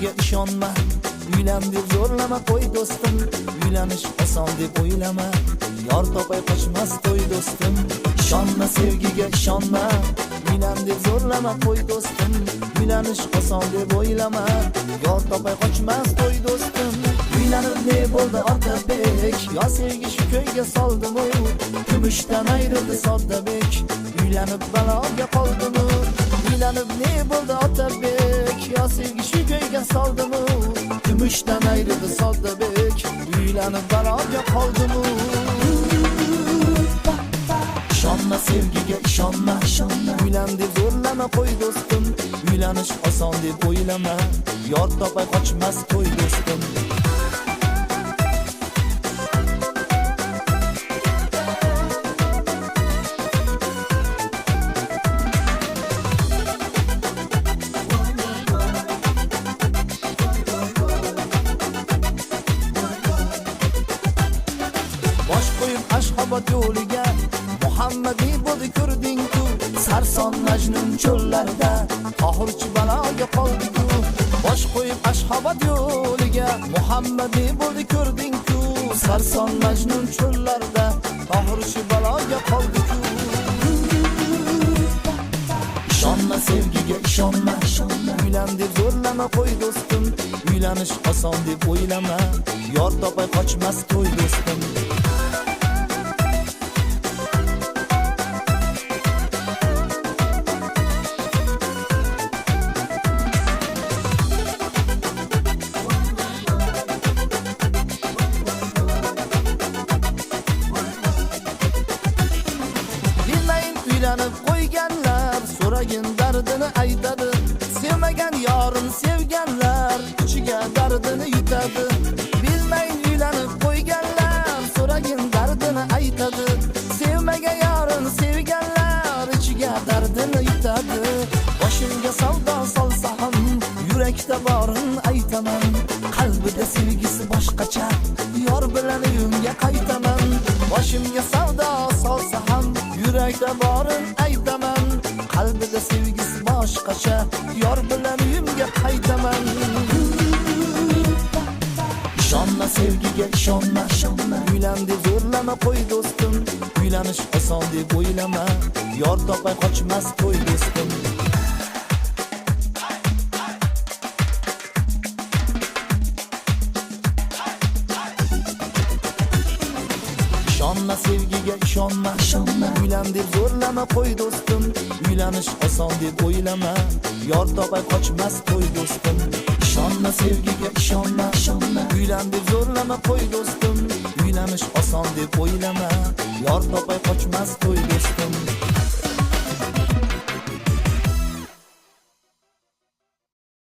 sevgiga ishonma, uylan deb zo'rlama qo'y do'stim. Uylanish oson deb o'ylama, yor topay qochmas to'y do'stim. Ishonma sevgiga ishonma, uylan deb zo'rlama qo'y do'stim. Uylanish oson deb o'ylama, yor topay qochmas to'y do'stim. Uylanib ne bo'ldi Otabek, yo sevgi shu ko'yga soldimi? Kumushdan ayrildi Soddabek, uylanib baloga qoldimi? Uylanib ne bo'ldi Otabek, yo sevgi shu ko'yga soldimi? Kumushdan ayrildi Soddabek, uylanib baloga qoldimi? Ishonma sevgiga ishonma, uylan deb zo'rlama qo'y do'stim. Uylanish oson deb o'ylama, yor topay qochmas to'y do'stim. Bosh qo'yib Ashxobod yo'liga Muhammadiy bo'ldi ko'rding-ku, sarson Majnun cho'llarda Tohirchi baloga qoldi-ku. Bosh qo'yib Ashxobod yo'liga Muhammadiy bo'ldi ko'rding-ku, sarson Majnun cho'llarda Tohirchi baloga qoldi-ku. Ishonma sevgiga ishonma, uylan deb zo'rlama qo'y do'stim. Uylanish oson deb o'ylama, yor topay qochmas to'y do'stim. Uylanib qo'yganlar so'ragin dardini aytadi. Sevmagan yorin sevganlar ichiga dardini yutadi. Bilmayin uylanib qo'yganlar so'ragin dardini aytadi. Sevmagan yorin sevganlar ichiga dardini yutadi. Boshimga savdo solsa ham yurakda borin aytaman. Qalbida sevgisi boshqacha, yor bilan uyimga qaytaman. Boshimga savdo solsa ham yurakda borin aytaman. Qalbida sevgisi boshqacha, yor bilan uyimga qaytaman. Ishonma sevgiga ishonma, uylan deb zo'rlama qo'y do'stim. Uylanish oson deb o'ylama, yor topay qochmas to'y do'stim. Ishonma sevgiga ishonma, uylan deb zo'rlama qo'y do'stim. Uylanish oson deb o'ylama, yor topay qochmas to'y do'stim. Ishonma sevgiga ishonma, uylan deb zo'rlama qo'y do'stim. Uylanish oson deb o'ylama, yor topay qochmas to'y do'stim.